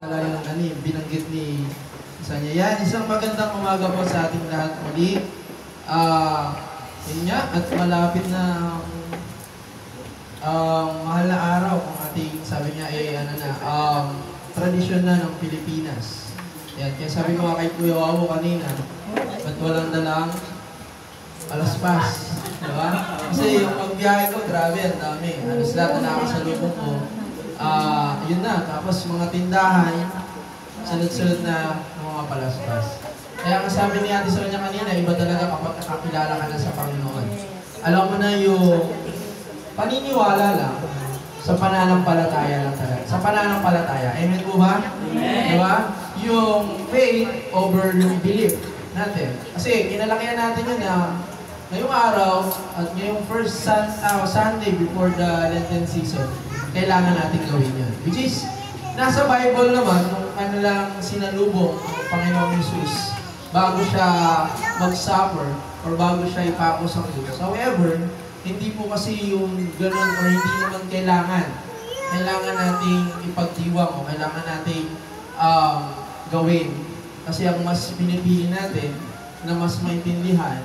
Yung binanggit ni isa niya. Yan, isang magandang umaga po sa ating lahat muli. Yun nga, at malapit na mahal na araw kung ating, sabi niya, tradisyon na ng Pilipinas. Yan, kaya sabi ko kay Kuya Wawo kanina, ba't walang dalang alaspas? Diba? Kasi yung pagbiyahe ko, grabe, ang dami. Halos lahat na nakasalubong ko. Yun na, tapos mga tindahan, sunod-sunod na mga palaspas. Kaya sabi ni Ate Sonia kanina, iba talaga kapag nakakilala ka na sa Panginoon. Alam mo na yung paniniwala lang, sa pananampalataya lang talaga. Sa pananampalataya. Amen po ba? Amen. Diba? Yung faith over yung belief natin. Kasi kinalakihan natin yun na ngayong araw at ngayong first Sunday before the Lenten season, kailangan natin gawin yun. Which is, nasa Bible naman, nung ano lang sinalubong ng Panginoong Jesus bago siya mag-suffer or bago siya ipako sa krus. However, hindi po kasi yung gano'n or hindi naman kailangan. Kailangan nating ipagdiwang o kailangan nating gawin. Kasi ang mas pinipili natin na mas maintindihan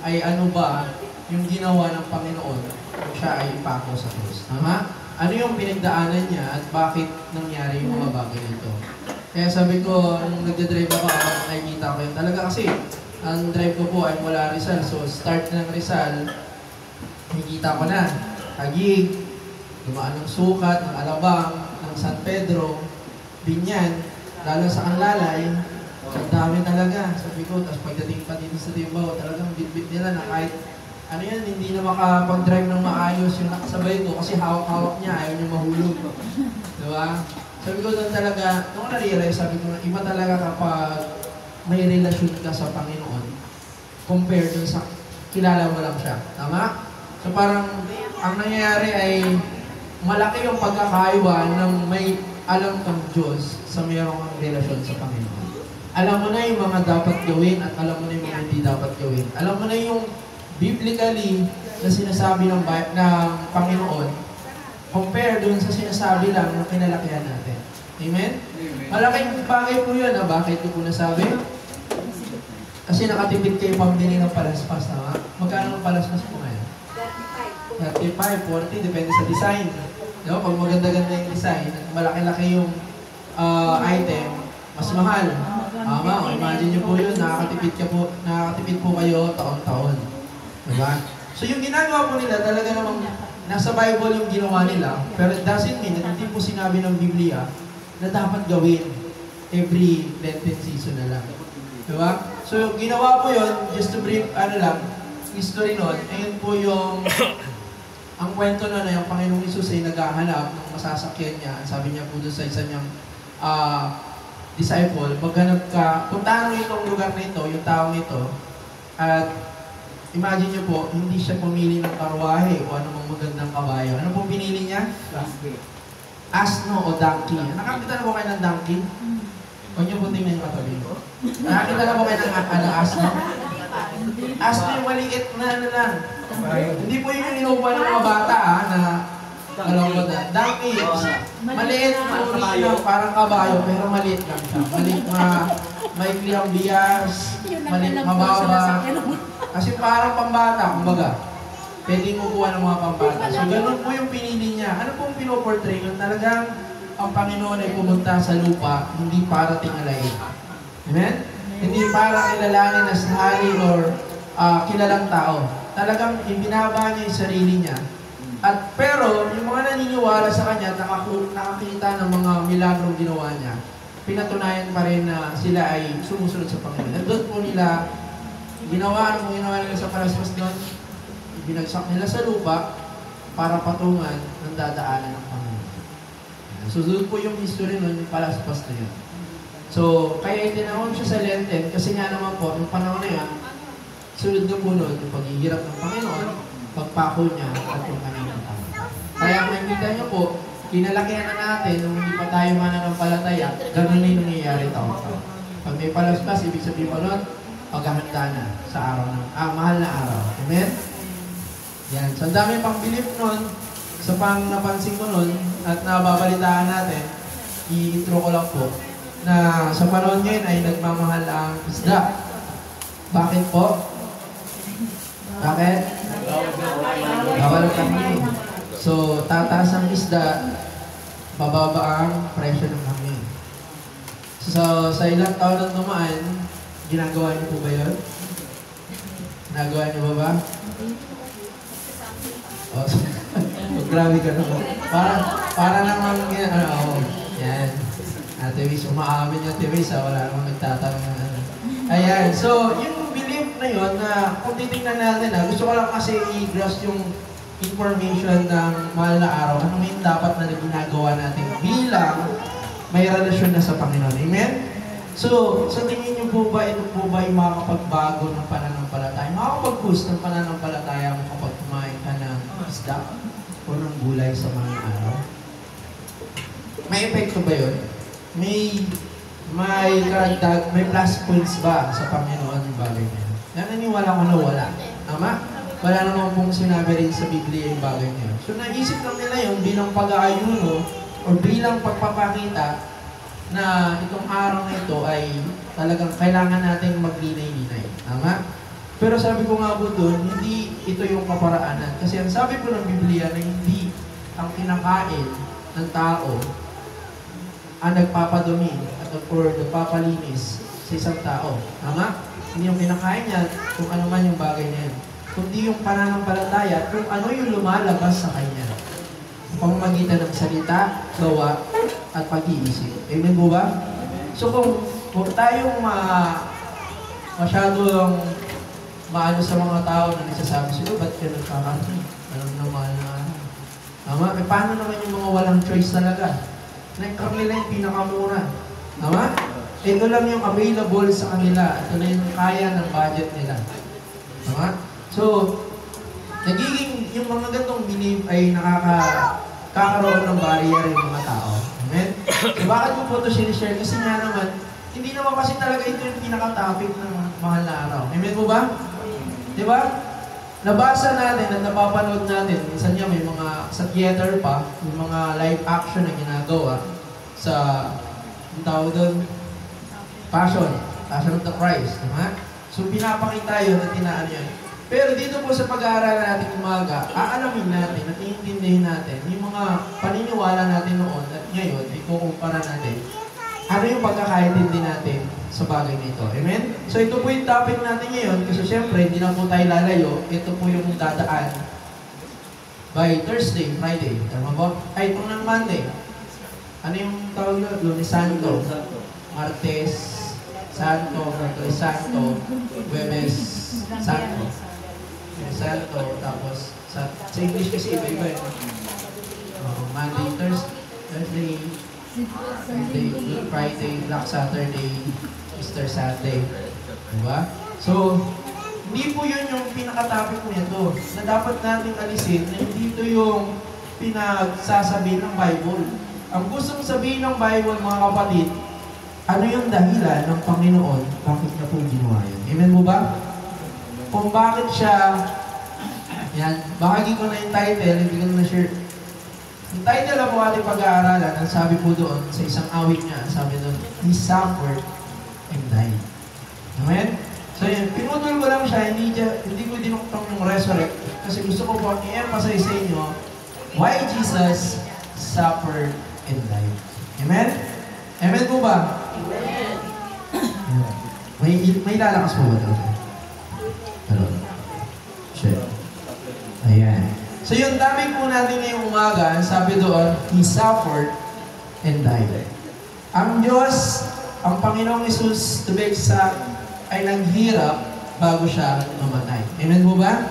ay ano ba yung ginawa ng Panginoon kung siya ay ipako sa krus. Tama? Ano yung pinagdaanan niya at bakit nangyari yung mga bagay nito. Kaya sabi ko, nung nagdadrive ako, nakikita ko yun. Talaga kasi, ang drive ko po ay mula Rizal. So, start ng Rizal, nakikita ko na. Taguig, dumaan ng Sukat, ng Alabang, ng San Pedro, Binyan, lalo sa Kanlalay. Ang dami talaga. Sabi ko, tapos pagdating pa dito sa Timbao, talagang bit-bit nila na kahit ano yan, hindi na makapag-drive ng maayos yung nakasabay ko kasi hawak-hawak niya, ayaw niya mahulog. Diba? Sabi ko doon talaga, nung na-realize, sabi ko, iba talaga kapag may relasyon ka sa Panginoon compared dun sa kilala mo lang siya. Tama? So parang, ang nangyayari ay malaki yung pagkakaiba ng may alam kang Diyos sa mayroong kang relasyon sa Panginoon. Alam mo na yung mga dapat gawin at alam mo na yung mga hindi dapat gawin. Alam mo na yung biblically na sinasabi ng Panginoon compare dun sa sinasabi lang ng kinalakihan natin. Amen? Malaking bagay po yun. Bakit ko po nasabi? Kasi nakatipid kayo pambili ng palaspas. Tama? Magkano ng palaspas po ngayon? 35, 40, depende sa design. Diba? Pag maganda-ganda yung design, malaki-laki yung item, mas mahal. Tama? Imagine nyo po yun, nakakatipid po kayo taon-taon. Diba? So yung ginagawa po nila, talaga namang nasa Bible yung ginawa nila, pero it doesn't mean, hindi po sinabi ng Biblia na dapat gawin every Lenten season na lang. Diba? So ginawa po yun, just to brief, history nun, ayun po yung ang kwento na yung Panginoong Isus ay naghahanap ng masasakyan niya. Sabi niya po doon sa isa niyang disciple, maghanap ka, puntahan mo itong lugar na ito, yung taong ito, at imagine niyo po, hindi siya pumili ng karwahe o anumang magandang kabayo. Ano pong pinili niya? Asno o donkey. Nakakita na po kayo ng donkey? Huwag niyo po tingnan yung katabi ko. Nakakita na po kayo ng asno? Asno yung maliit na lang. Hindi po yung inuupa ng mga bata na malungkot na. Donkey, maliit na parang kabayo, pero maliit lang siya. Maliit maikli ang bias, maliit mababa. Kasi parang pambata, kumbaga. Pwede mo kuha ng mga pambata. So, ganun po yung pinili niya. Ano pong pinoportray yun? Talagang ang Panginoon ay pumunta sa lupa, hindi para tingalain. Amen? Hindi para kilalanin na hari or kilalang tao. Talagang ibinaba niya yung sarili niya. At pero, yung mga naniniwala sa kanya, nakakita ng mga milagrong ginawa niya, pinatunayan pa rin na sila ay sumusunod sa Panginoon. At doon po nila ginawa nila sa palaspas doon, binagsak nila sa lupa para patungan ng dadaanan ng Panginoon. So, doon po yung history nun, yung palaspas na yun. So, kaya itinawag siya sa Lenten, kasi nga naman po, yung panahon na yun, sunod na po nun, yung paghihirap ng Panginoon, pagpako niya at yung kanyang tao. Kaya makikita niyo po, kinalakihan na natin, nung hindi pa tayo mananampalataya, ganun na yung nangyayari taon-taon. Pag may palaspas, ibig sabihin mo nun, paghahanda na sa araw ng, mahal na araw. Amen? Yan. So, ang dami pang belief nun, sa pang napansin ko nun, at nababalitaan natin, i-intro ko lang po na sa panahon ngayon ay nagmamahal ang isda. Bakit po? Bakit? Bawal kami. So, tataas ang isda, bababa ang presyo ng kami. So, sa ilang taon na dumaan, ginagawa niyo po ba yun? Ginagawa niyo ba? Oh, grabe ka na po. Para naman, yan. Ate Wiz, umaamin yung Ate Wiz, wala namang nagtatanong na ano. Ayan, so, yung belief na yun, na kung titingnan natin, gusto ko lang kasi i-grasp yung information ng mahal na araw, ano yung dapat na ginagawa natin bilang may relasyon na sa Panginoon. Amen? So, sa tingin niyo po ba, ito po ba yung makakapagbago ng pananampalataya? Makakapag-boost ng pananampalataya mo kapag kumain ka ng isda o ng gulay sa mga araw? May epekto ba yun? May karagdag, may plus points ba sa Panginoon yung bagay niya? Naniniwala ko na wala. Tama? Wala naman pong sinabi rin sa Biblia yung bagay niya. So, naisip lang nila yun bilang pag-aayuno o bilang pagpapakita na itong araw na ito ay talagang kailangan natin maglinay-linay. Tama? Pero sabi ko nga po doon, hindi ito yung kaparaanan. Kasi ang sabi po ng Biblia na hindi ang kinakain ng tao ang nagpapadumi or nagpapalinis sa isang tao. Tama? Hindi yung kinakain niya kung ano man yung bagay niya. Kundi yung pananampalataya kung ano yung lumalabas sa kanya. Pamamagitan ng salita, gawa, at pag-iisip. Amen po ba? So kung tayong masyadong maano sa mga tao na nagsasabi sila, ba't ka nagkakaroon? Alam naman na tama? E paano naman yung mga walang choice talaga? Nagkaroon nila yung pinakamura. Tama? Ito lang yung available sa kanila. Ito na yung kaya ng budget nila. Tama? So, nagiging yung mga gantong belief ay nakakaroon ng barrier yung mga tao. Amen? So, bakit ko po ito sinishare? Kasi nga naman, hindi naman kasi talaga ito yung pinaka-topic ng mahal na araw. Amen po ba? Di ba? Nabasa natin at napapanood natin, minsan niya may mga sa theater pa, may mga live action na ginagawa sa, yung tawag doon, Passion of the Christ. Diba? So, pinapakita yun at tinaan yun. Pero dito po sa pag-aaral natin umaga, aalamin natin at iintindihin natin yung mga paniniwala natin noon at ngayon, ikukumpara natin ano yung pagkakaintindi natin sa bagay nito. Amen? So ito po yung topic natin ngayon kasi syempre hindi na po tayo lalayo. Ito po yung dadaan by Thursday, Friday. Tama ba? Ay, itong ng Monday. Ano yung tawag na? Lunes Santo. Martes Santo. Merkulis Santo. Huwebes Santo. Santo. Tapos sa English kasi iba-iba yun. Monday, Thursday, Good Friday, Black Saturday, Easter Sunday. Diba? So, hindi po yun yung pinaka-topic nito na dapat natin alisin na hindi ito yung pinagsasabi ng Bible. Ang gustong sabihin ng Bible, mga kapatid, ano yung dahilan ng Panginoon bakit niya po ginawa yun? Amen mo ba? Kung bakit siya, yan, bahagi ko na yung title, hindi ko na share. Yung title na po ating pag-aaralan, ang sabi po doon, sa isang awit niya, sabi doon, He suffered and died. Amen? So yun, pinutol ko lang siya, hindi ko dinuktong yung resurrect, kasi gusto ko po i-emphasize sa inyo, why Jesus suffered and died. Amen? Amen po ba? Amen. May lalakas po ba doon? Pero, shit. Ayan. So yung topic po natin ngayong umaga, sabi doon, He suffered and died. Ang Diyos, ang Panginoong Hesus, to be exact, ay naghirap bago siya mamatay. Amen po ba?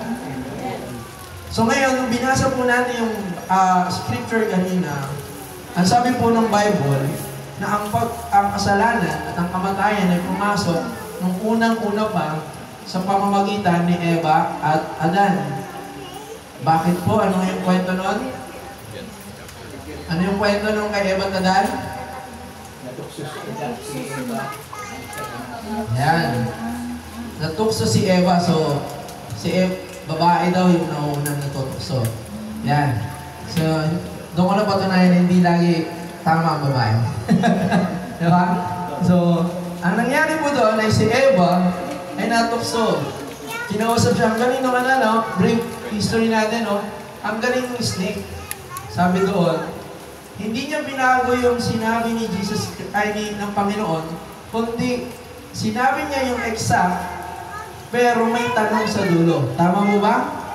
So ngayon, nung binasa po natin yung scripture kanina, ang sabi po ng Bible, na ang kasalanan at ang kamatayan ay pumasok nung unang-una pa sa pamamagitan ni Eva at Adan. Bakit po? Ano yung kwento nun? Ano yung kwento nung kay Eva at Adan? Yan. Natukso si Eva. So, babae daw yung naunang natutukso. Yan. So, doon ko na patunayan na hindi lagi tama ang babae. Diba? So, ang nangyari po doon ay si Eva ay natukso. Kinausap siya, ang galing naman brief history natin, ang galing ng snake. Sabi doon, hindi niya binago yung sinabi ni Jesus, ng Panginoon, kundi sinabi niya yung exact, pero may tanong sa dulo. Tama mo ba?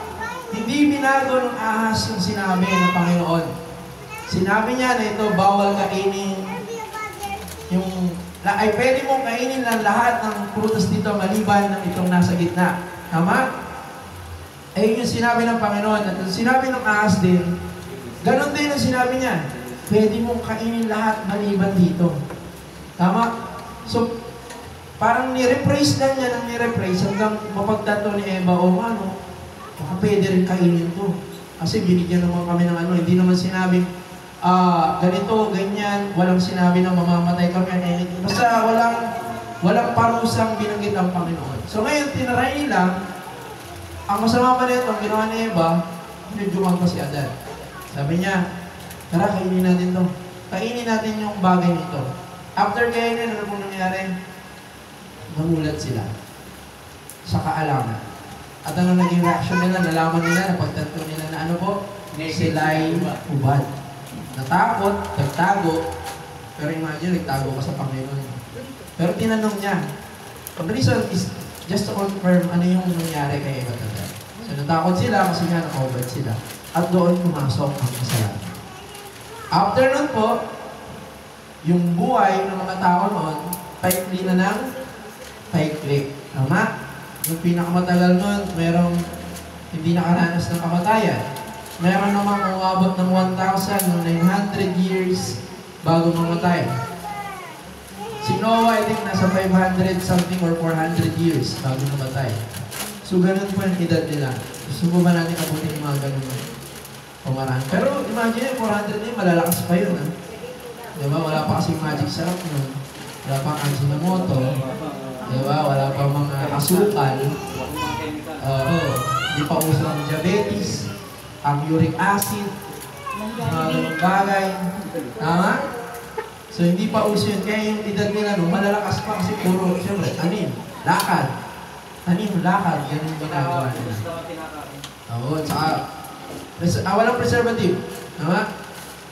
Hindi binago ng ahas yung sinabi ng Panginoon. Sinabi niya na ito, bawal kainin ay pwede mong kainin ng lahat ng prutas dito maliban ng itong nasa gitna. Tama? Ayun yung sinabi ng Panginoon. At sinabi ng ahas din, ganon din ang sinabi niya. Pwede mong kainin lahat maliban dito. Tama? So, parang ni-rephrase lang niya ng ni-rephrase hanggang mapagtanto ni Eva, baka pwede rin kainin to. Kasi binigyan naman kami ng hindi naman sinabing, ganito, ganyan, walang sinabi na mamamatay kami, anything. Basta walang parusang binanggit ang Panginoon. So ngayon, tinaray nila, ang masama pa nito, ang ginawa ni Eva, pinagduman pa si Adan. Sabi niya, tara, kainin natin to. Kainin natin yung bagay nito. After kainin, ano pong nangyari? Namulat sila sa kaalaman. At ano naging reaction nila? Nalaman nila, napagtanto nila na sila'y ubad. Natakot, nagtago, pero imagine, nagtago ka sa Panginoon. Pero tinanong niya, the reason is just to confirm ano yung nangyari kay Eva. So natakot sila kasi nga nakaubad sila. At doon pumasok ang kasalanan. After nun po, yung buhay ng mga tao noon, paikli na ng paikli. Tama? Yung pinakamatagal nun, merong hindi nakaranas ng kamatayan. Meron namang umabot ng 1,900 years bago mamatay. Si Noah, I think, nasa 500 something or 400 years bago mamatay. So, ganun po yung edad nila. Gusto mo ba natin abutin yung mga ganun pamaraan? Pero, imagine, 400 na yun, malalakas pa yun. Diba? Wala pa kasing magic sarap nun. Wala pa ang Ajinomoto. Diba? Wala pa mga asukal. Hindi pa uso ang diabetes. Ang uric acid, mga ganung bagay. Tama? So, hindi pa uso yun. Kaya yung edad nila, malalakas pa kasi puro, siyempre, lakad. Lakad. Ganun yung ginagawa nila. Tsaka, walang preservative. Tama?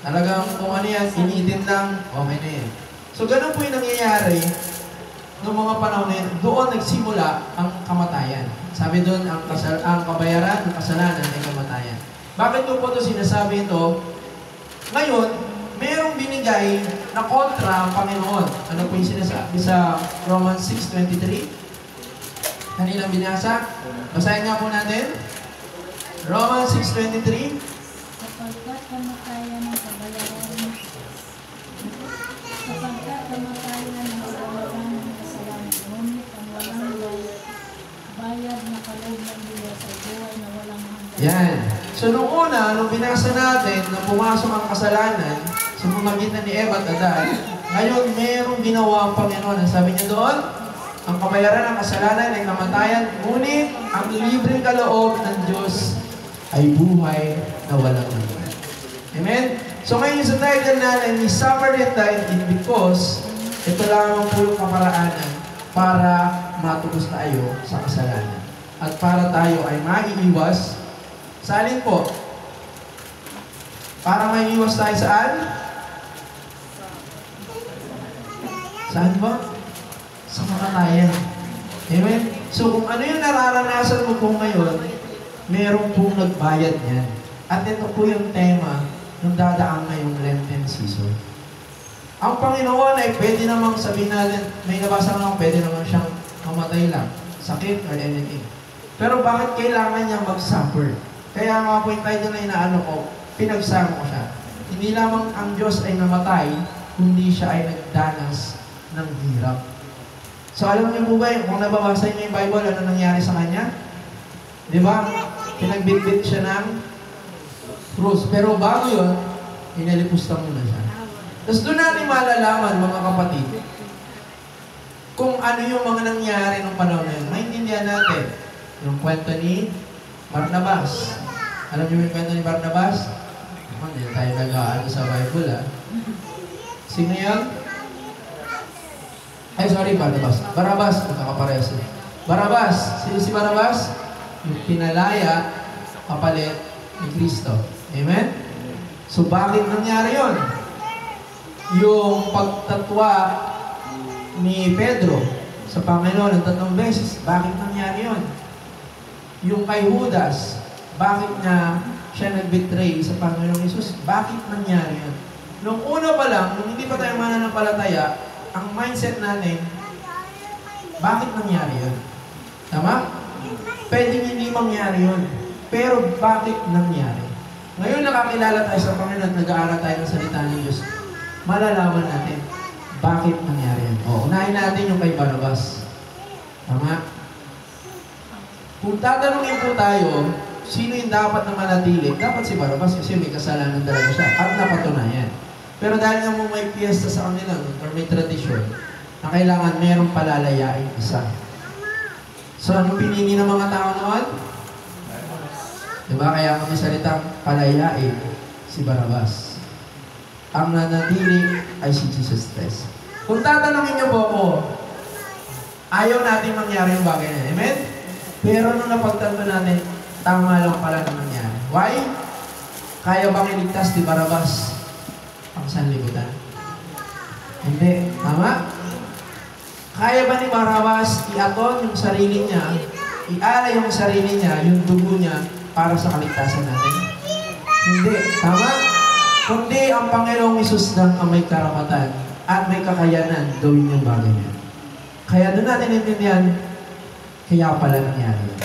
Talagang kung ano yan, initin lang, okay na yan. So, ganun po yung nangyayari noong mga panahon na yun. Doon nagsimula ang kamatayan. Sabi doon, ang kabayaran, ang kasalanan ay kamatayan. Bakit ko po ito sinasabi ito? Ngayon, mayroong binigay na kontra ang Panginoon. Ano po yung sinasabi sa Romans 6:23? Kanilang binasa? Basahin nga po natin. Romans 6:23. Sapagkat kamatayan ng kabayaran ng kasalanan, ngunit ang walang bayad na kaloob ng Diyos ay buhay na walang hanggan. Yan. So, nung una, binasa natin na pumasok ang kasalanan sa pamagitan ni Eva at Adan, ngayon, mayroong ginawa ang Panginoon. Ang sabi niya doon, ang kabayaran ng kasalanan ay kamatayan, ngunit ang libreng kaloob ng Diyos ay buhay na walang hanggan. Amen? So, ngayon sa title natin, He suffered and died because ito lamang po yung kaparaanan para matubos tayo sa kasalanan. At para tayo ay maiiwas. Saan po? Para maiiwas tayo saan? Saan ba? Sa kamatayan. Amen? So kung ano yung nararanasan mo po ngayon, meron pong nagbayad niyan. At ito po yung tema ng dadaan ngayong Lenten season. Ang Panginoon ay pwede namang sabihin natin, may nabasa naman, pwede naman siyang mamatay lang, sakit or anything. Pero bakit kailangan niya mag-suffer? Kaya nga po yung title na inaano ko, pinagsama ko siya. Hindi lamang ang Diyos ay namatay, kundi siya ay nagdanas ng hirap. So alam niyo po ba, kung nababasa niyo yung Bible, ano nangyari sa kanya? Di ba? Pinagbitbit siya ng cross. Pero bago yun, inalipusta muna siya. Tapos doon natin malalaman, mga kapatid, kung ano yung mga nangyari ng panahon na yun. Maintindihan natin yung kwento ni Barnabas. Alam niyo yung kwento ni Barnabas? Hindi tayo nag-aano sa Bible, ha? Sino yun? Ay, sorry, Barabas. Barabas, magkakaparehas. Barabas. Sino si Barabas? Yung pinalaya, kapalit ni Kristo. Amen? So, bakit nangyari yun? Yung pagtatwa ni Pedro sa Panginoon ng 3 beses, bakit nangyari yun? Yung kay Judas, bakit niya siya nag-betray sa Panginoong Hesus? Bakit nangyari yun? Nung una pa lang, nung hindi pa tayo mananampalataya, ang mindset natin, bakit nangyari yun? Tama? Pwedeng hindi mangyari yun. Pero bakit nangyari? Ngayon nakakilala tayo sa Panginoon at nag-aaral tayo ng salita ng Diyos, malalaman natin, bakit nangyari yun? O, unahin natin yung kay Barabas. Tama? Kung tatanungin po tayo, sino yung dapat na manatili? Dapat si Barabas kasi may kasalanan talaga siya at napatunayan. Pero dahil nga mo may piyesta sa kanila or may tradisyon na kailangan merong palalayain isa. So ano pinili ng mga tao noon? Diba? Kaya kami salitang palayain si Barabas. Ang nanatili ay si Jesus Christ. Kung tatanungin niyo po ako, ayaw natin mangyari yung bagay na. Amen? Pero nung napagtanto natin, tama lang pala na nangyari. Why? Kaya bang iligtas ni Barabas ang sanlibutan? Hindi. Tama? Kaya ba ni Barabas iaton yung sarili niya, ialay yung sarili niya, yung dugo niya, para sa kaligtasan natin? Hindi. Tama? Kundi ang Panginoong Hesus lang ang may karapatan at may kakayanan gawin yung bagay niya. Kaya doon natin intindihan, kaya pala nangyari yun.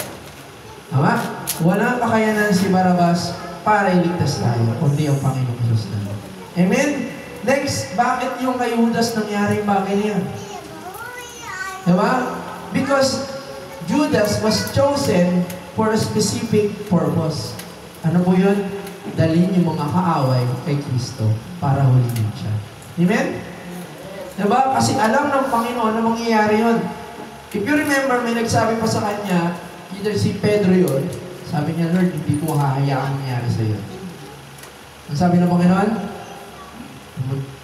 Tama? Walang kakayanan si Barabas para iligtas tayo, kundi ang Panginoong Hesus lang. Amen? Next, bakit yung kay Judas nangyari yung bagay niya? Diba? Because Judas was chosen for a specific purpose. Ano po yun? Dalhin yung mga kaaway kay Kristo para hulihin siya. Amen? Diba? Kasi alam ng Panginoon na mangyayari yun. If you remember, may nagsabi pa sa kanya, either si Pedro yun, sabi niya, Lord, hindi ko hahayaan mangyari sa iyo. Ang sabi ng Panginoon,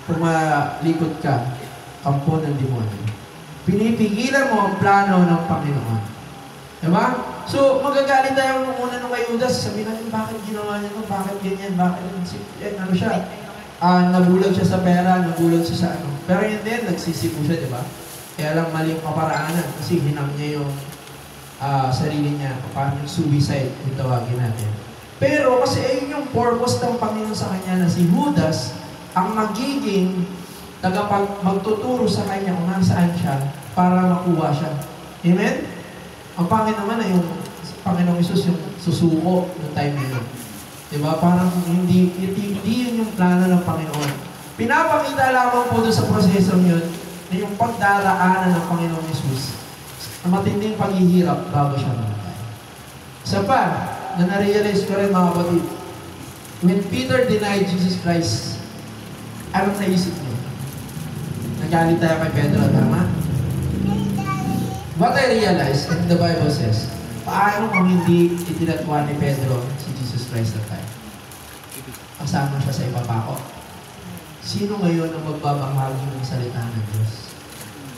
pumalikot ka, kampo ng demonyo. Pinipigilan mo ang plano ng Panginoon. Diba? So, magagalit tayo nung una nung kay Judas, sabihin natin, bakit ginawa niya ito? Bakit ganyan? Bakit ano siya? Nabulag siya sa pera, nabulag siya sa ano. Pero yun din, nagsisipo siya, diba? Kaya lang mali yung kaparaanan kasi hinang niya yung sarili niya, parang yung suicide, yung tawagin natin. Pero kasi ayun yung purpose ng Panginoon sa kanya na si Judas ang magiging magtuturo sa kanya kung nasaan siya para makuha siya. Amen? Ang pangit naman ay yung Panginoong Hesus yung susuko ng time na yun. Diba? Parang hindi yun yung plano ng Panginoon. Pinapakita lamang po doon sa prosesong yun na yung pagdaraanan ng Panginoong Hesus na matinding paghihirap bago siya mamatay. Isa pa, na na-realize ko rin mga kapatid, when Peter denied Jesus Christ, anong naisip niyo? Nagalit tayo kay Pedro, tama? What I realized, and the Bible says, paano kung hindi itinatwa ni Pedro si Jesus Christ na tayo? Kasama siya sa ipapako. Sino ngayon ang magbabahagi ng salita ng Diyos?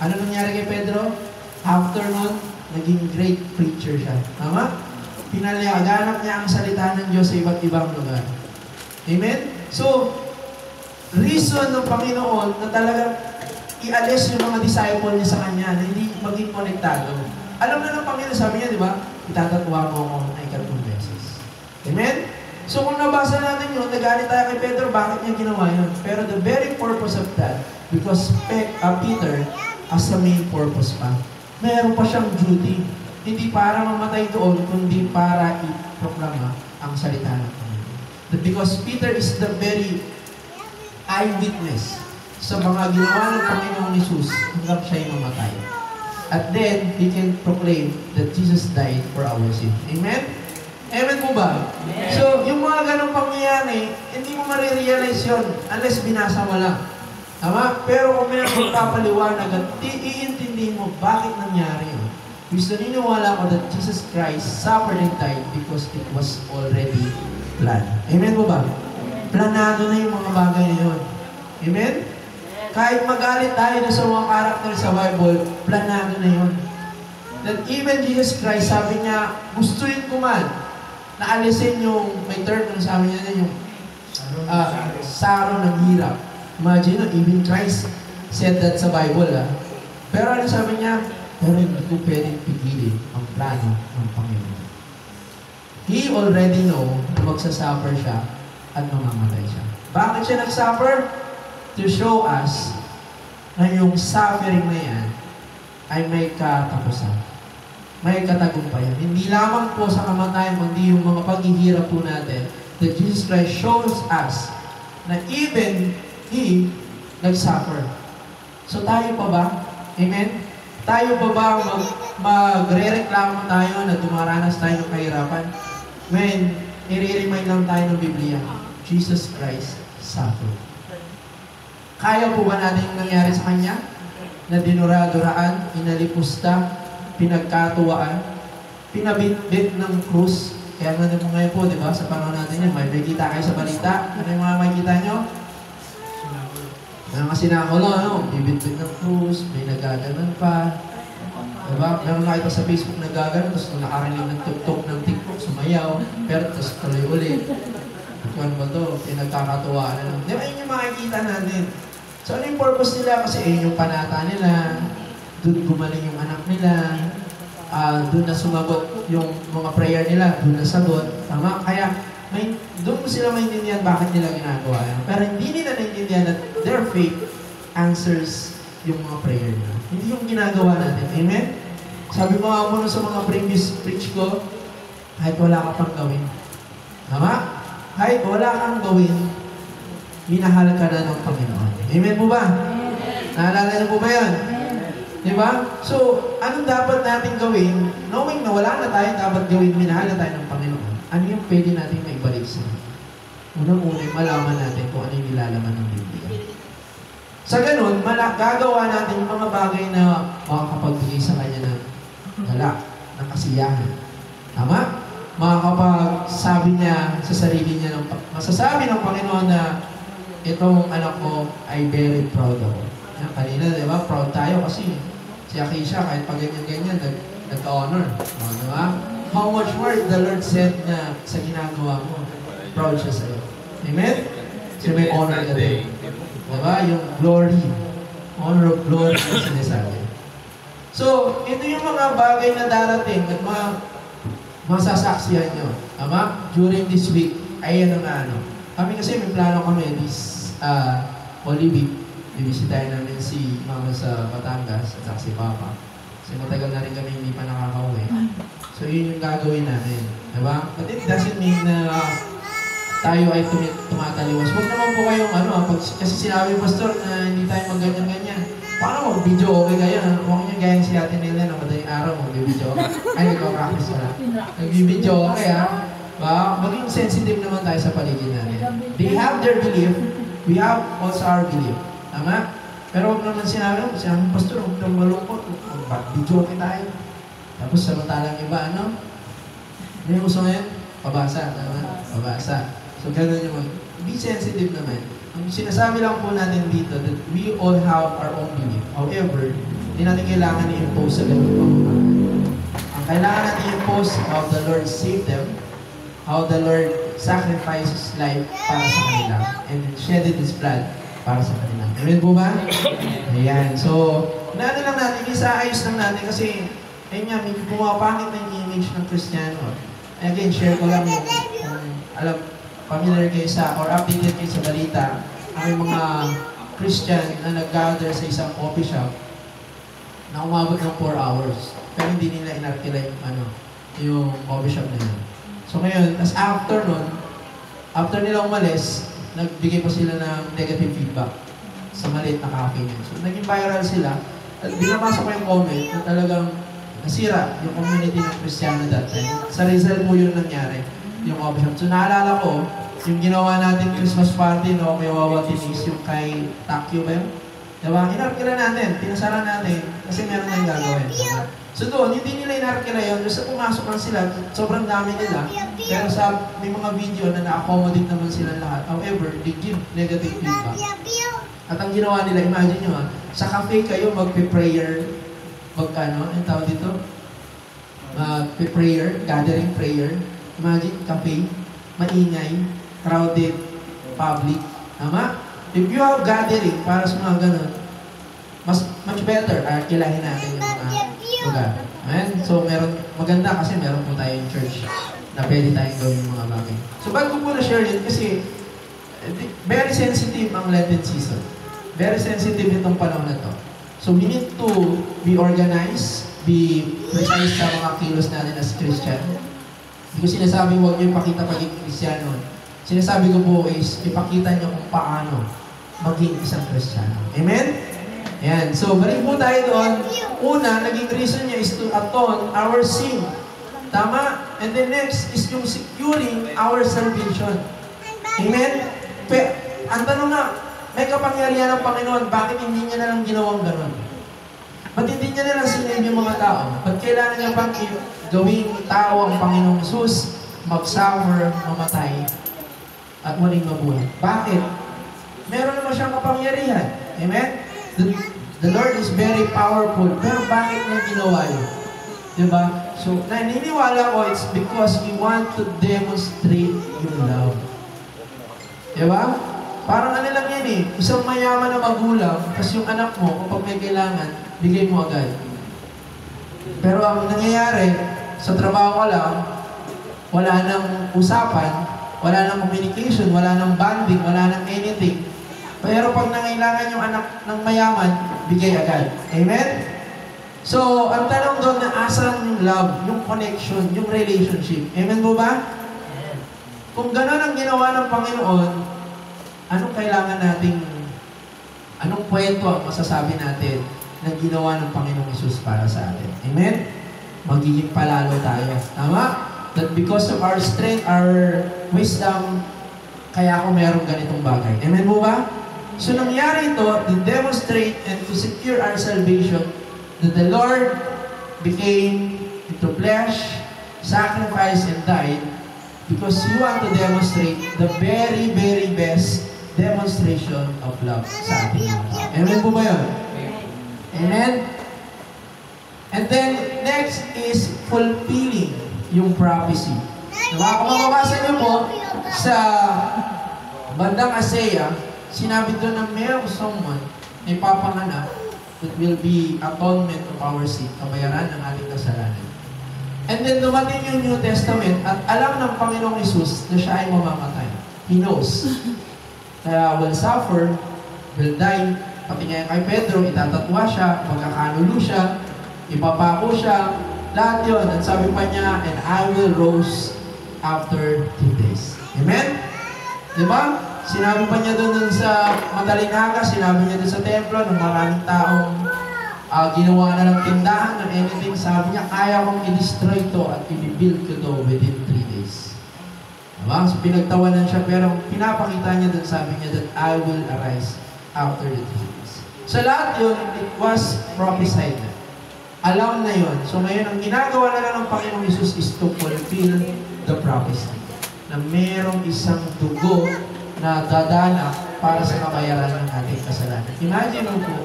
Ano nangyari kay Pedro? After nun, naging great preacher siya. Tama? Pinalaganap niya ang salita ng Diyos sa iba't ibang lugar. Amen? So, reason ng Panginoon na talagang i-alis yung mga disciple niya sa kanya na hindi maging konektado. Alam na ng Panginoon, sabi niya, di ba? Itatatwa mo ako ng 3 beses. Amen? So kung nabasa natin yun, nagalit tayo kay Pedro, bakit niya ginawa yun? Pero the very purpose of that, because Peter has a main purpose pa. Meron pa siyang duty. Hindi para mamatay doon, kundi para i-proklama ang salita ng Panginoon. Because Peter is the very eyewitness sa mga ginawa ng Panginoong Hesus hanggang siya'y mamatay. At then, he can proclaim that Jesus died for our sin. Amen? Amen po ba? Amen. So, yung mga ganong pangyayari, hindi mo marirealize yun unless binasa mo lang. Tama? Pero kung may magpapaliwanag at iintindi mo bakit nangyari yun, gusto niniwala ko that Jesus Christ suffered and died because it was already planned. Amen po ba? Planado na yung mga bagay na yun. Amen? kahit magalit tayo sa mga karakter sa Bible, planado na yun. That even Jesus Christ, sabi niya, gustuin ko man, na alisin yung, may term na sabi niya na yung saro ng hirap. Imagine, even Christ said that sa Bible. Pero ano sabi niya? Pero hindi ko pwedeng pigilin ang plano ng Panginoon. He already know na magsasuffer siya at mamamatay siya. Bakit siya nagsuffer? To show us na yung suffering na yan ay may katapusan. May katagumpayan. Hindi lamang po sa kamatayan, kundi yung mga paghihirap po natin, that Jesus Christ shows us na even He nag-suffer. So tayo pa ba? Amen? Tayo pa ba magre-reklamo tayo na dumaranas tayo ng kahirapan? When i-remind lang tayo ng Biblia, Jesus Christ suffered. Kaya po ba natin yung nangyari sa Kanya? Na dinura-duraan, inalipusta, pinagkatuwaan, pinabitbit ng krus. Kaya nga naman ngayon po, di ba, sa panahon natin yan, may nakita kayo sa balita. Ano yung mga makikita nyo? Mga sinakulo, ano? Bibitbit ng krus, may nagaganon pa. Diba? Meron nakita sa Facebook nagaganon, tapos nakarinig ng tuktok ng TikTok, sumayaw, pero tapos tuloy ulit. Ano ba ito? Pinagkakatuwaan na. Di ba, yun yung makikita natin. So, ano yung purpose nila? Kasi yung panata nila, doon gumaling yung anak nila, doon na sumagot yung mga prayer nila, doon na sagot. Tama? Kaya, doon sila maintindihan bakit nila ginagawa yan. Pero hindi nila naintindihan that their faith answers yung mga prayer nila. Hindi yung ginagawa natin. Amen? Sabi ko nga muna sa mga previous preach ko, kahit wala ka pang gawin. Tama? Kahit wala kang gawin, minahal ka na ng Panginoon. Amen po ba? Naalala niyo po ba yan? Diba? So, anong dapat natin gawin? Knowing na wala na tayo, dapat gawin, minahal na tayo ng Panginoon. Ano yung pwede natin maibalik sa Kanya? Unang-una, malaman natin kung ano yung nilalaman ng Biblia. Sa ganun, gagawa natin yung mga bagay na makakapagbigay sa Kanya ng galak, ng kasiyahan. Tama? Makakapagsabi niya sa sarili niya, masasabi ng Panginoon na itong anak ko ay very proud ako. Yan, kanina, di ba? Proud tayo kasi si Akisha, kahit pag ganyan-ganyan, nag-honor. Di ba? How much more the Lord said na sa ginagawa mo, proud siya sa'yo. Amen? So may honor ka din. Di ba? Yung glory. Honor of glory na sinasabi. So, ito yung mga bagay na darating at masasaksihan nyo. Tama? During this week, ayan ang ano. Kami kasi may plano kami this Holy Week. Bibisitahin namin si Mama sa Batangas at si Papa. Kasi matagal na rin kami hindi pa nakakauwi. So yun yung gagawin namin. Diba? But it doesn't mean na tayo ay tumataliwas. Huwag naman po kayong kasi sinabi yung pastor na hindi tayo magganyan-ganyan. Paano mag-video okay kayo? Huwag nyo gayang si Ate Nila na madaling araw mag-video. Ay, nagpa-practice pala. Nag-video okay maging sensitive naman tayo sa paligid natin. They have their belief. We have also our belief. Tama? Pero huwag naman sinabi pastor, huwag kang malungkot. Mag-video okay tayo. Tapos samantalang iba, may gusto ngayon? Pabasa. Tama? Pabasa. So, gano'n yung be sensitive naman. Ang sinasabi lang po natin dito that we all have our own belief. However, hindi natin kailangan i-impose sa ganun pamamahan. Ang kailangan natin i-impose how the Lord saved them, how the Lord sacrificed His life para sa kanila, and shedded His blood para sa kanila. Amen po ba? Ayan. So, natin lang natin, isa-ayos lang natin kasi, ayun nga, may pumapangit na yung image ng Kristiyano. Again, share ko lang yung familiar kayo or updated kayo sa balita, ang mga Christian na nag-gather sa isang coffee shop na umabot ng 4 hours. Pero hindi nila inarkila yung coffee shop na yun. So ngayon, as after nila umalis, nagbigay pa sila ng negative feedback sa maliit na cafe niya. So naging viral sila at binabasa ko yung comment na talagang nasira yung community ng Kristiyano that time. Sa Rizal po yun nangyari, yung coffee shop. So naalala ko, yung ginawa natin Christmas party, kay Wawa Tinis, yung kay Takyo ba yun? Diba? Inarkila natin, pinasara natin, kasi meron na yung gagawin. Diba? So doon, hindi nila inarkila yun, basta pumasok lang sila, sobrang dami nila, pero may mga video na na-accommodate naman sila lahat. However, they give negative feedback. At ang ginawa nila, imagine nyo sa cafe kayo magpe-prayer, ang tawag dito? Prayer, gathering prayer. Imagine, cafe, maingay, crowded, public. Tama? If you have gathering para sa mga ganun, much better, kilahin natin yung mga lugar. Amen? So, maganda kasi meron po tayong church na pwede tayong gawin yung mga bagay. So, bago ko na share yun kasi very sensitive ang Lenten season. Very sensitive itong panahon na to. So, we need to be organized, be precise sa mga kilos natin as Christian. Hindi ko sinasabi huwag niyo ipakita pagiging Kristiyano. Sinasabi ko po is ipakita niyo kung paano maging isang Kristiyano. Amen? Ayan. So, balik po tayo doon. Una, naging reason niya is to atone our sin. Tama? And then next is yung securing our salvation. Amen? Ang tanong na, may kapangyarihan ng Panginoon, bakit hindi niya na lang ginawang gano'n? Ba't hindi niya na lang sinave yung mga tao? Ba't kailangan niya pang gawing tao ang Panginoong Jesus, mag-suffer, mamatay, at muling mabuhay? Bakit? Meron naman siyang kapangyarihan. Amen? The Lord is very powerful. Pero bakit niya ginawa yun? Diba? So, naniniwala ko, it's because we want to demonstrate your love. Diba? Parang ano lang yan eh, isang mayaman na magulang, tapos yung anak mo, kapag may kailangan, bigay mo agad. Pero ang nangyayari, sa trabaho ko lang, wala nang usapan, wala nang communication, wala nang bonding, wala nang anything. Pero pag nangailangan yung anak ng mayaman, bigay agad. Amen? So, ang tanong doon na asan yung love, yung connection, yung relationship. Amen po ba? Kung gano'n ang ginawa ng Panginoon, anong kailangan nating, anong kwento ang masasabi natin na ginawa ng Panginoong Isus para sa atin? Amen? Magiging palalo tayo. Tama? That because of our strength, our wisdom, kaya ako meron ganitong bagay. Amen po ba? So nangyari ito to demonstrate and to secure our salvation that the Lord became into flesh, sacrificed, and died because He want to demonstrate the very, very best demonstration of love sa ating mga tao. Amen po ba yun? Amen? And then, next is fulfilling yung prophecy. Diba? Kung mababasa niyo po sa bandang Isaiah, sinabi doon na mayroong someone na ipapanganak that will be atonement of our sin, kabayaran ng ating kasalanan. And then dumating yung New Testament at alam ng Panginoong Isus na siya ay mamamatay. He knows. Kaya will suffer, will die, pati nga kay Pedro, itatatwa siya, magkakanulo siya, ipapako siya, lahat yun. At sabi pa niya, and I will rose after 3 days. Amen? Diba? Sinabi pa niya doon sa madaling aga, sinabi niya doon sa templo, ng maraming taong ginawa na ng tindahan, ng anything, sabi niya, kaya kong i-destroy to at i-build ko to within 3 days. Diba? So pinagtawanan siya, pero pinapakita niya doon, sabi niya that I will arise after the 3 days. So lahat yun, it was prophesied na. Alam na yun. So ngayon, ang ginagawa na lang ng Panginoong Isus is to fulfill the prophecy. Na merong isang dugo na dadala para sa kabayaran ng ating kasalanan. Imagine mo po,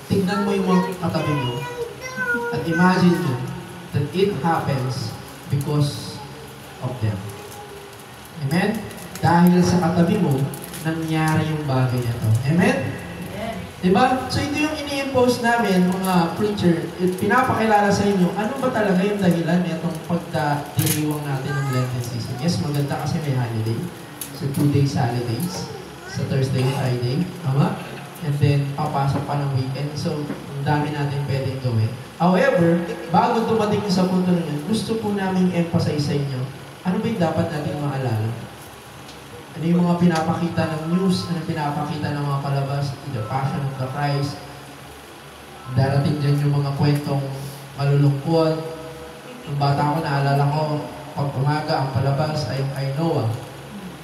tignan mo yung mga katabi mo, at imagine mo that it happens because of them. Amen? Dahil sa katabi mo, nangyari yung bagay na to. Amen? Diba? So ito yung ini-impose namin, mga preacher, pinapakilala sa inyo, ano ba talaga yung dahilan nitong pagdiriwang natin ng Lenten season? Yes, maganda kasi may holiday. So 2 days holidays. Sa Thursday, Friday. Tama? And then, papasok pa ng weekend. So, ang dami natin pwedeng gawin. However, bago dumating sa punto na yun, gusto po namin emphasize sa inyo, ano ba yung dapat natin maalala? Ano yung mga pinapakita ng news, ano yung pinapakita ng mga palabas, The Passion of the Christ. Darating dyan yung mga kwentong malulungkot. Nung bata ko, naalala ko, pag umaga, ang palabas ay kay Noah.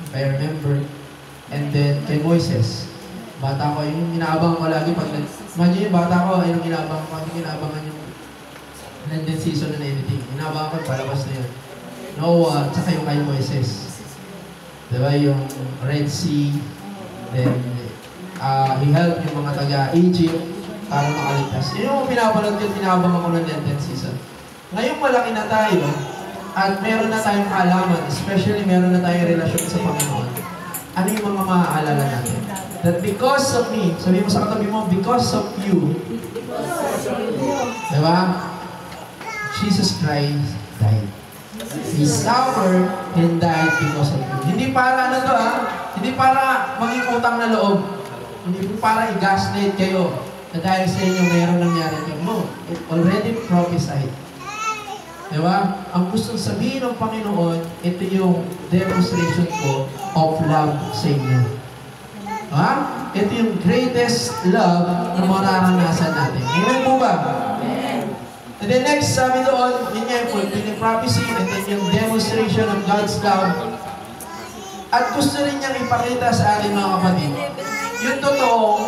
If I remember. And then, kay Moises. Bata ko, yung inaabangan ko lagi pag imagine yung bata ko, yung inaabangan yung Lenten season and anything. Inaabangan ko yung palabas na yun. Noah, tsaka yung kay Moises. Diba? Yung Red Sea, then He helped yung mga taga-Egypt para makaligtas. Yun yung pinapanood ko, tinabang ako ng Lenten season. Ngayon malaki na tayo, at meron na tayong kaalaman, especially meron na tayong relasyon sa Panginoon. Ano yung mga maaalala natin? That because of me, sabi mo sa katabi mo, because of you, diba? Jesus Christ died. He suffered and died because of you. Hindi para ano to hindi para maging utang na loob. Hindi para i-gaslight kayo na dahil sa inyo mayroong nangyari kayo. No, it already prophesied. Diba? Ang gustong sabihin ng Panginoon, ito yung demonstration ko of love sa inyo. Diba? Ito yung greatest love na mararanasan natin. Amen po ba? And then next, sabi doon, yun nga yung fulfilling prophecy, and then yung demonstration of God's love. At gusto rin niyang ipakita sa ating mga kapatid, yung totoo,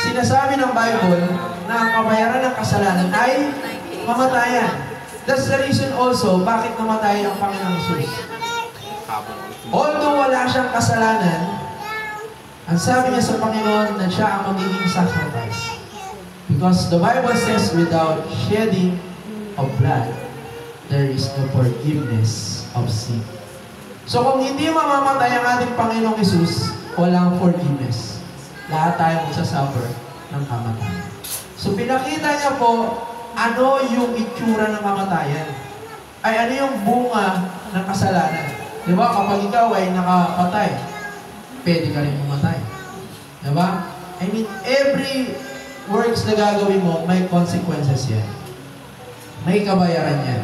sinasabi ng Bible na ang kabayaran ng kasalanan ay mamatayan. That's the reason also bakit namatay ang Panginoong Jesus. Although wala siyang kasalanan, ang sabi niya sa Panginoon na siya ang magiging sacrifice. Because the Bible says, without shedding of blood, there is no forgiveness of sin. So kung hindi mamamatay ang ating Panginoong Jesus, walang forgiveness. Lahat tayo magsasuffer ng kamatayan. So pinakita niya po, ano yung itsura ng kamatayan? Ay ano yung bunga ng kasalanan? Di ba? Kapag ikaw ay nakapatay, pwede ka rin mamatay. Di ba? I mean, every works na gagawin mo, may consequences yan. May kabayaran yan.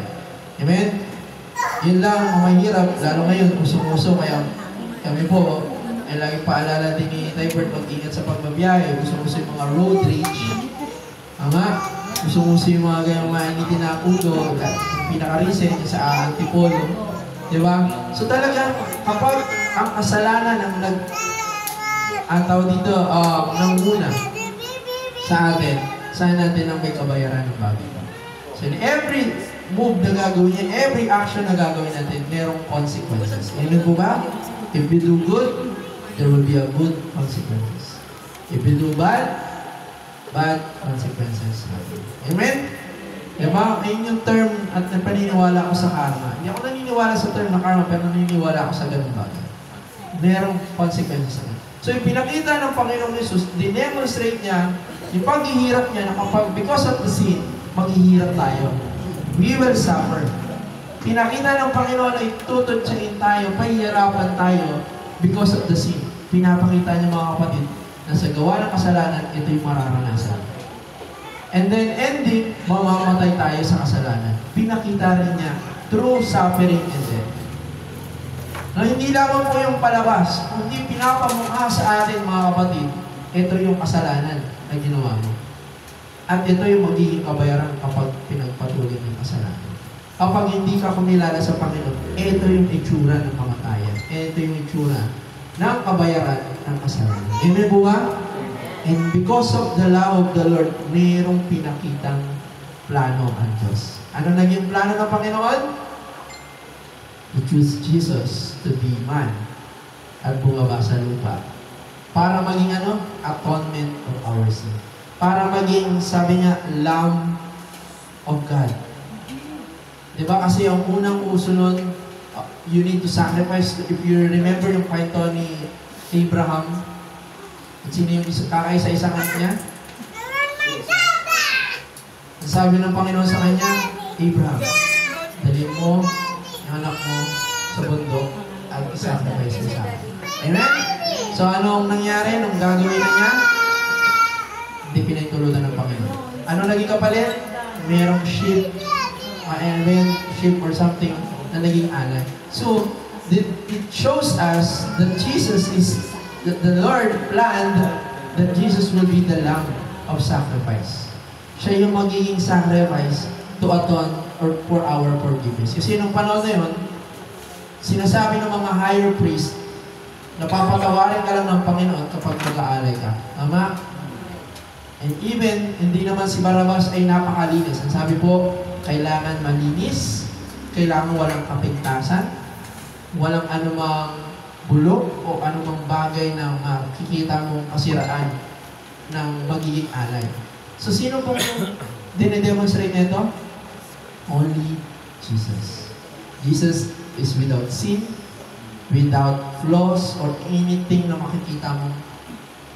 Amen? Yun lang ang mahirap, lalo ngayon, usong-uso, kaya kami po, ay laging paalala din ni Tybert, mag-ingat sa pagbabiyahe, usong-uso yung mga road rage. Ama, usong-uso yung mga ganyang mainitin na ulo, pinaka-recent sa Antipolo. Diba? So talagang, kapag ang kasalanan ang tawag dito, nanguna sa atin, saan natin ang may kabayaran ng bagay. So in every move na gagawin niya, every action na gagawin natin, merong consequences. Amen po ba? If we do good, there will be a good consequences. If we do bad consequences. Amen? Diba? Ayun yung term at paniniwala ko sa karma. Hindi ako naniniwala sa term na karma, pero naniniwala ako sa ganun bagay. Merong consequences naman. So, yung pinakita ng Panginoong Jesus, dinemonstrate niya yung paghihirap niya na kapag, because of the sin, maghihirap tayo. We will suffer. Pinakita ng Panginoon na itututsain tayo, pahihirapan tayo because of the sin. Pinapakita niya mga kapatid na sa gawa ng kasalanan, ito yung mararanasan. And then ending, mamamatay tayo sa kasalanan. Pinakita rin niya through suffering and death. Na hindi lamang po yung palabas, kundi pinapamukha sa atin mga kapatid, ito yung kasalanan na ginawa mo. At ito yung magiging kabayaran kapag pinagpatuloy ng kasalanan. Kapag hindi ka kumilala sa Panginoon, ito yung itsura ng kamatayan. Ito yung itsura ng kabayaran ng kasalanan. Amen po ba? And because of the love of the Lord, mayroong pinakitang plano ang Diyos. Ano naging plano ng Panginoon? To choose Jesus to be man at bumaba sa lupa. Para maging atonement of our sin. Para maging, sabi niya, Lamb of God. Diba kasi ang unang uso nun, you need to sacrifice. If you remember yung kwento ni Abraham, at sino yung kakaisa-isa niya? Sabi ng Panginoon sa kanya, Abraham, dali mo yung anak mo sa bundok at isacrifice mo sa akin. Amen? So anong nangyari nung gagawin na niya? Hindi pinahintulutan ng Panginoon. Ano naging kapalit? Merong sheep, sheep or something na naging alay. So, it shows us that Jesus is, that the Lord planned that Jesus will be the Lamb of sacrifice. Siya yung magiging sacrifice to atone or for our forgiveness. Kasi nung panahon na yun, sinasabi ng mga higher priest, napapatawarin ka lang ng Panginoon kapag mag-aalay ka. Tama? And even, hindi naman si Barabas ay napakalinis. Ang sabi po, kailangan malinis, kailangan walang kapintasan, walang anumang bulok o anumang bagay na makikita mong kasiraan ng magiging alay. So, sino pong dinedemonstrate nito? Only Jesus. Jesus is without sin, without flaws, or anything na makikita mong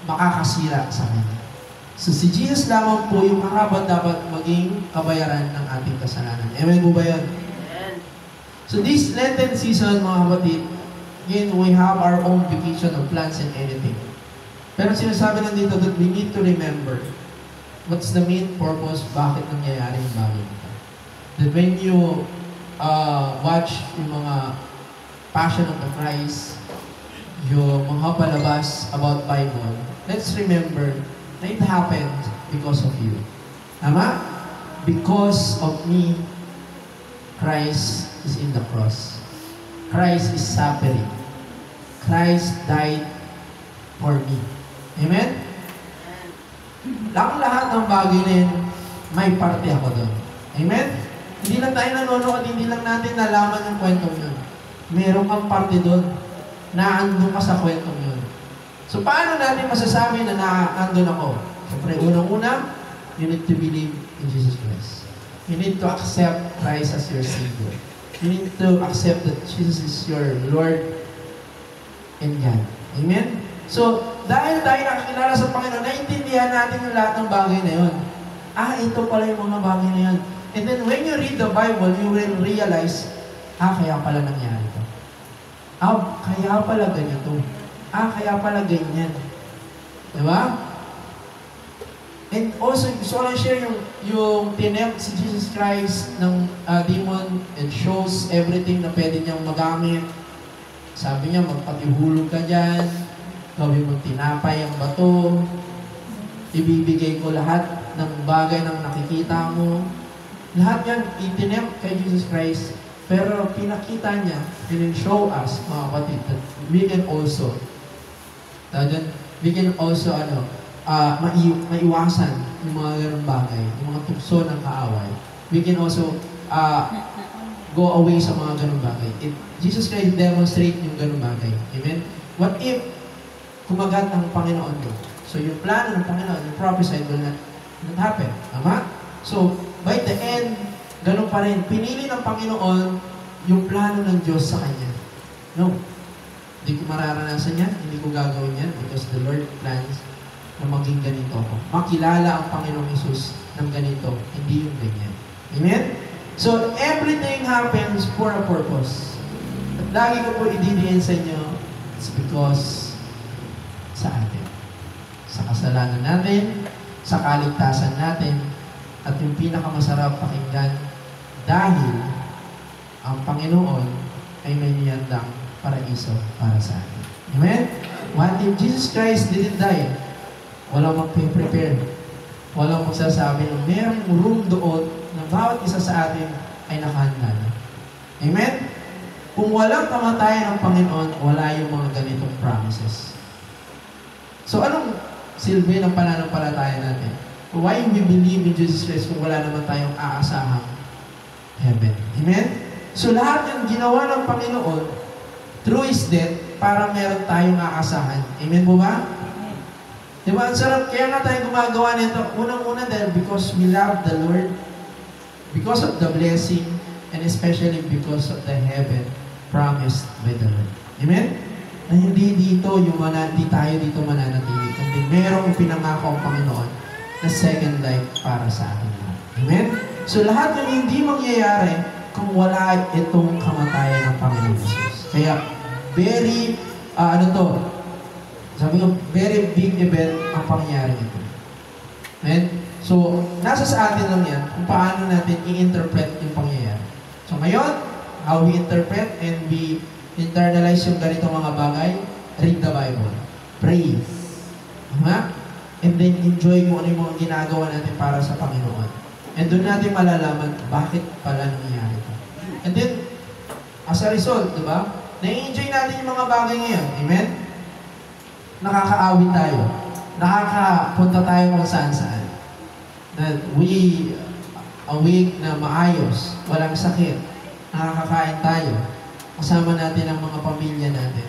makakasira sa Kanya. So, si Jesus lamang po yung dapat maging kabayaran ng ating kasalanan. Amen po ba yan? So, this Lenten season, mga kapatid, again, we have our own vacation of plans and anything. Pero sinasabi lang dito that we need to remember what's the main purpose, bakit nangyayari yung bagay nito. That when you watch yung mga Passion of the Christ, yung mga palabas about Bible, let's remember na it happened because of you. Tama? Because of me, Christ is in the cross. Christ is suffering. Christ died for me. Amen? Lahat ng bagay na yun, may parte ako doon. Amen? Hindi lang tayo nanonood, hindi lang natin nalaman yung kwentong yun. Meron kang parte doon na andun ka sa kwentong yun. So, paano natin masasabi na naandun ako? Siyempre, unang-una, you need to believe in Jesus Christ. You need to accept Christ as your Savior. You need to accept that Jesus is your Lord and God. Amen? So, dahil tayo nakakilala sa Panginoon, naiintindihan natin yung lahat ng bagay na yun. Ito pala yung mga bagay na yun. And then, when you read the Bible, you will realize, kaya pala nangyari ito. Kaya pala ganito. Kaya pala ganyan. Diba? And also, gusto ko lang share yung tinempt si Jesus Christ ng demon and shows everything na pwede niyang magamit. Sabi niya, magpatihulog ka dyan, gawin mong tinapay ang bato, ibibigay ko lahat ng bagay ng nakikita mo. Lahat yan, itinempt kay Jesus Christ. Pero pinakita niya, and show us, mga kapatid, that we can also maiwasan yung mga ganong bagay, yung mga tukso ng kaaway. We can also go away sa mga ganong bagay. Jesus Christ demonstrate yung ganong bagay. Amen? What if kumagat ang Panginoon ko? So yung plano ng Panginoon, yung prophesied will not happen. Tama? So, by the end, ganun pa rin. Pinili ng Panginoon yung plano ng Diyos sa Kanya. No. Hindi ko mararanasan yan. Hindi ko gagawin yan because the Lord plans na maging ganito ako. Makilala ang Panginoong Hesus ng ganito, hindi yung ganyan. Amen? So, everything happens for a purpose. At lagi ko po ididiin sa inyo, it's because sa atin. Sa kasalanan natin, sa kaligtasan natin, at yung pinakamasarap pakinggan, dahil ang Panginoon ay may niyandang paraiso para sa atin. Amen? What if Jesus Christ didn't die? Walang magpe-prepare. Walang magsasabi na mayroong room doon na bawat isa sa atin ay nakahanda na. Amen? Kung walang kamatayan ng Panginoon, wala yung mga ganitong promises. So, anong silbi ng pananampalataya natin? Why we believe in Jesus Christ kung wala naman tayong aasahang heaven? Amen? So, lahat yung ginawa ng Panginoon through His death para meron tayong aasahan. Amen po ba? Diba? Ang sarap. Kaya nga tayo gumagawa nito. Unang-una dahil because we love the Lord, because of the blessing, and especially because of the heaven promised by the Lord. Amen? Na hindi dito hindi tayo dito mananatili, kundi merong pinangako ang Panginoon na second life para sa atin lahat. Amen? So lahat yung hindi mangyayari kung wala itong kamatayan ng Panginoon Jesus. Kaya very, sabi ko, very big event ang pangyayari nito. Amen? So, nasa sa atin lang yan kung paano natin i-interpret yung pangyayari. So, ngayon, how we interpret and we internalize yung ganitong mga bagay, read the Bible. Pray. And then, enjoy kung ano yung mga ginagawa natin para sa Panginoon. And doon natin malalaman bakit pala nangyayari ito. And then, as a result, di ba? Na-enjoy natin yung mga bagay ngayon. Amen? Nakakaawit tayo. Nakakapunta tayo kung saan-saan. That we awake na maayos, walang sakit, nakakakain tayo, kasama natin ang mga pamilya natin.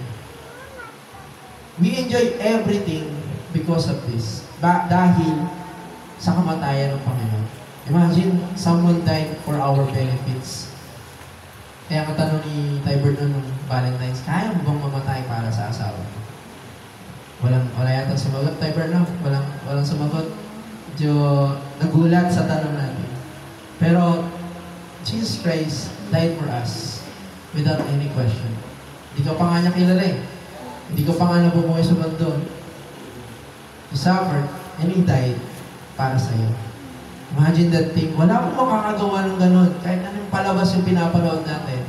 We enjoy everything because of this. Dahil sa kamatayan ng Panginoon. Imagine, someone died for our benefits. Kaya ang tanong ni Tybert nung Valentine's, kaya mo bang mamatay para sa asawa mo? Wala yata sumagot, Tybert, no? Walang sumagot. Medyo nagulat sa tanong natin. Pero, Jesus Christ died for us without any question. Hindi ka pa nga niya kilala eh. Hindi ka pa nga nabumuhay sa mundo. He suffered and He died para sa iyo. Imagine that thing. Wala akong makakagawa ng ganun. Kahit anong palabas yung pinapanood natin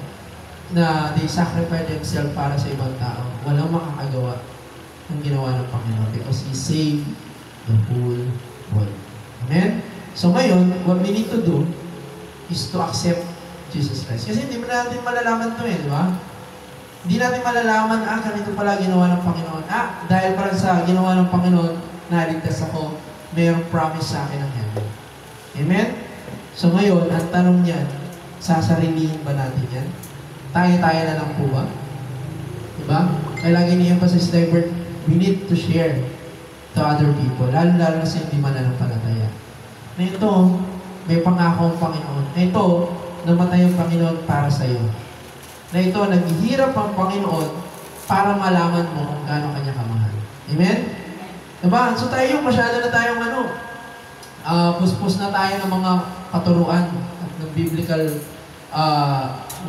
na they sacrifice themselves para sa ibang tao. Walang makakagawa ng ginawa ng Panginoon because He saved the whole world. Amen? So ngayon, what we need to do is to accept Jesus Christ. Kasi hindi natin malalaman ito di ba? Hindi natin malalaman, ganito pala ginawa ng Panginoon. Dahil pala sa ginawa ng Panginoon, naligtas ako, mayroong promise sa akin ng heaven. Amen? So ngayon, ang tanong niyan, sasarilihin ba natin yan? Tayo-tayo na lang po ba? Diba? Kaya lagi ni-emphasize Tybert, we need to share to other people, lalo-lalo na sa hindi mananampalataya. Na ito, may pangako ang Panginoon. Na ito, namatay ang Panginoon para sa iyo. Na ito, naghihirap ang Panginoon para malaman mo kung gaano Kanya kamahal. Amen? Diba? So tayo, masyado na tayong puspos na tayo ng mga katuruan ng biblical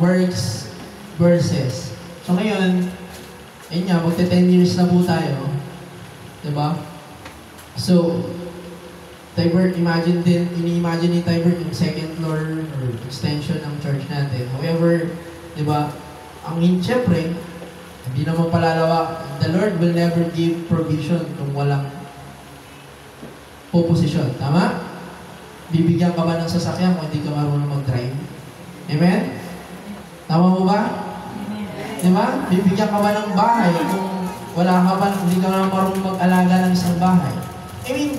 words, verses. So ngayon, ayun nga, magte 10 years na po tayo. Diba? So, Tybert, ini-imagine ni Tybert yung second floor or extension ng church natin. However, diba, syempre, hindi naman palalawak. The Lord will never give provision kung walang opposition. Tama? Bibigyan ka ba ng sasakyan kung hindi ka marunong mag-drive? Amen? Tama mo ba? Diba? Bibigyan ka ba ng bahay kung wala ka ba, hindi ka na marunong mag-alaga ng isang bahay? I mean,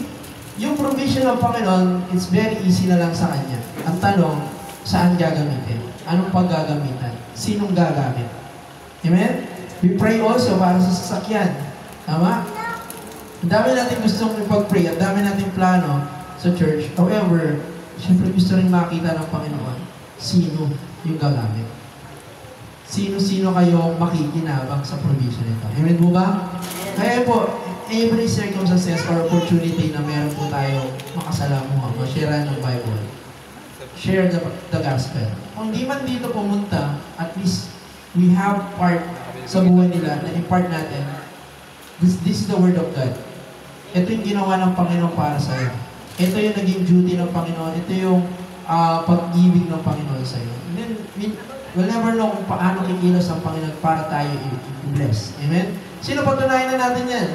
yung provision ng Panginoon, it's very easy na lang sa Kanya. Ang tanong, saan gagamitin? Anong paggagamitan? Sinong gagamit? Amen? We pray also para sa sasakyan. Tama? Ang dami natin gustong ipag-pray, ang dami natin plano sa church. However, syempre gusto rin makita ng Panginoon sino yung gagamit. Sino-sino kayo makikinabang sa provision nito. Amen po ba? Kaya po, every circumstances or opportunity na meron po tayo makasalamuha, ma-share ng Bible, share the gospel. Kung di man dito pumunta, at least we have part sa buhay nila na i-part natin. This is the Word of God. Ito yung ginawa ng Panginoon para sa iyo. Ito yung naging duty ng Panginoon. Ito yung pag-ibig ng Panginoon sa iyo. And then, we'll never know kung paano kikilos ang Panginoon para tayo i-bless. Amen? Sino patunayan na natin yan?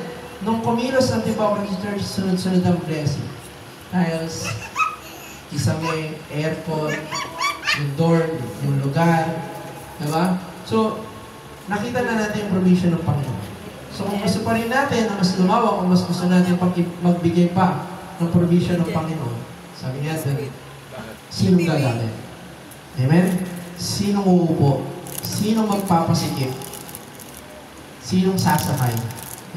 Nung kumilos ang Timothy Church, sunod-sunod ang blessing. Tiles, isang may aircon, yung door, yung lugar. Diba? So, nakita na natin yung provision ng Panginoon. So, kung gusto pa rin natin na mas lumawak, kung mas gusto natin magbigay pa ng provision ng Panginoon, sabi natin, sinong gagamit? Amen? Sinong uupo? Sinong magpapasikip? Sinong sasakay?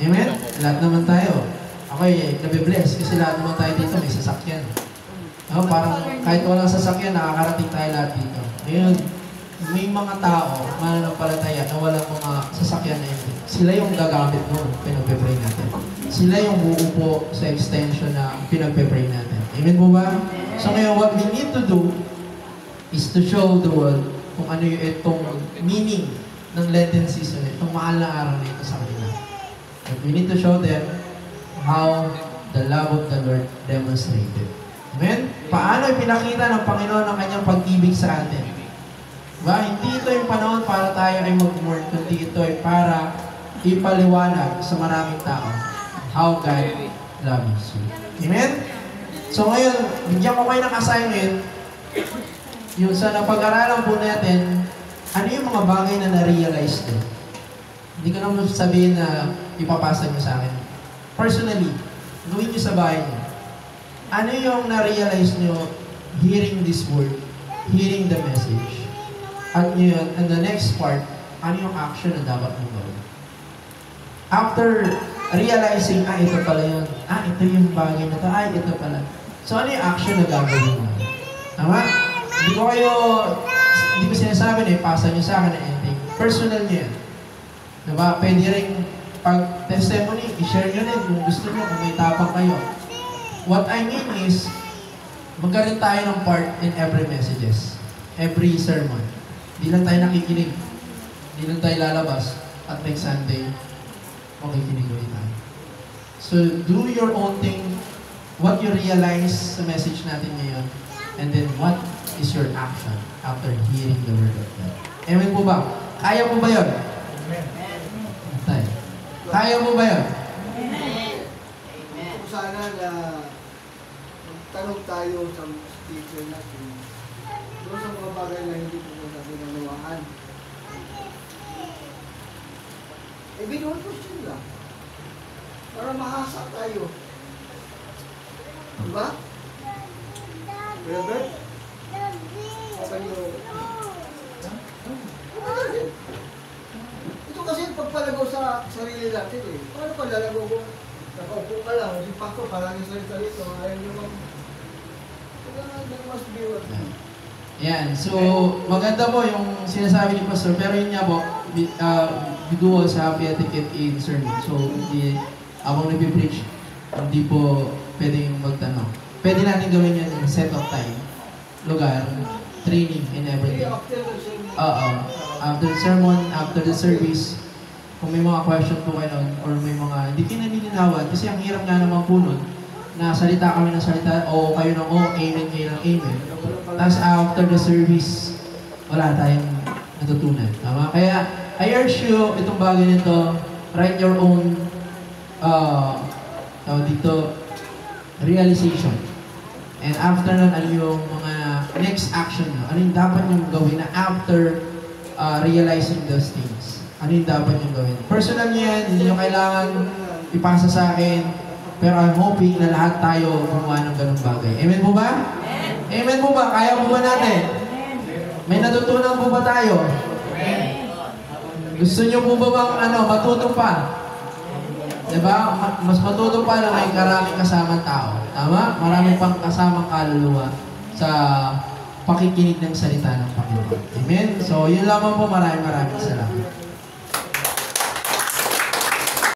Amen? Lahat naman tayo. Ako nabibless kasi lahat naman tayo dito may sasakyan. Parang kahit walang sasakyan, nakakarating tayo lahat dito. Ngayon, may mga tao, mananampalataya na walang mga sasakyan na yun. Sila yung gagamit nun, pinagpe-pray natin. Sila yung uupo sa extension na pinagpe-pray natin. Amen po ba? So ngayon, what we need to do is to show the world kung ano yung itong meaning ng Lenten season, itong mahal na araw na ito sa kanila. But we need to show them how the love of the Lord demonstrated. Amen? Paano ipinakita ng Panginoon ang kanyang pag-ibig sa atin? Diba? Hindi ito yung panahon para tayo ay mag-mourn, kundi ito ay para ipaliwanag sa maraming tao how God loves you. Amen? So ngayon, bigyan ko kayo ng assignment, yung sa napag-aralan po natin, ano yung mga bagay na na-realize nyo? Hindi ko naman sabihin na ipapasa nyo sa akin. Personally, gawin nyo sa bahay nyo. Ano yung na-realize nyo hearing this word, hearing the message? At yun, and the next part, ano yung action na dapat mong gawin? after realizing, ito pala yun. Ito yung bagay na to. Ito pala. So, ano yung action na gagawin mo? Tama? Hindi ko sinasabi na ipasa nyo sa akin na ending. Personal nyo yan. Diba? Pwede rin pag testimony, i-share nyo rin kung gusto nyo, kung may tapang kayo. What I mean is, magkaroon tayo ng part in every messages. Every sermon. Hindi lang tayo nakikinig. Hindi lang tayo lalabas. At next Sunday, makikinig ulit tayo. So, do your own thing. What you realize sa message natin ngayon. And then, what is your action after hearing the word of God? Amen po ba? Kaya mo ba yun? Amen. Kaya mo ba yun? Amen. Kung sana na magtanong tayo sa teacher natin doon sa mga bagay na hindi po natin nanunawaan. Binuha ko sila para mahasa tayo. Diba? Robert? Okay nyo. Ito kasi pagpalago sa sarili natin eh. Paano pa lalago ko? Nakaupo ka lang, si Paco, parang yung salita rito. Ayaw nyo bang... There must be what... Yan. So, maganda po yung sinasabi ni Pastor. Pero yun nga po, bidual sa happy etiquette in sermon. So, hindi, abang nag-preach, hindi po pwedeng magtanong. Pwede natin gawin yan in set of time, lugar, training, and everything. After the sermon, after the service, kung may mga question po kayo nun, or may mga hindi kayo naninilawan, kasi ang hirap nga naman po nun, na salita kami ng salita, o kayo ng amen, kayo ng amen. Tapos after the service, wala tayong natutunan. Tama? Kaya, I urge you, itong bagay nito, write your own, realization. And after nun, ano yung mga next action nyo? Ano yung dapat nyo gawin na after realizing those things? Ano yung dapat nyo gawin? Personal nyo yan, hindi nyo kailangan ipasa sa akin. Pero I'm hoping na lahat tayo gumawa ng ganung bagay. Amen po ba? Amen po ba? Kaya po ba natin? May natutunan po ba tayo? Gusto nyo po ba bang matuto pa? Diba? Mas matuto pa na may karaming kasamang tao. Tama? Maraming pang kasamang kaluluwa sa pakikinig ng salita ng Panginoon. Amen? So, yun lamang po. Maraming salamat.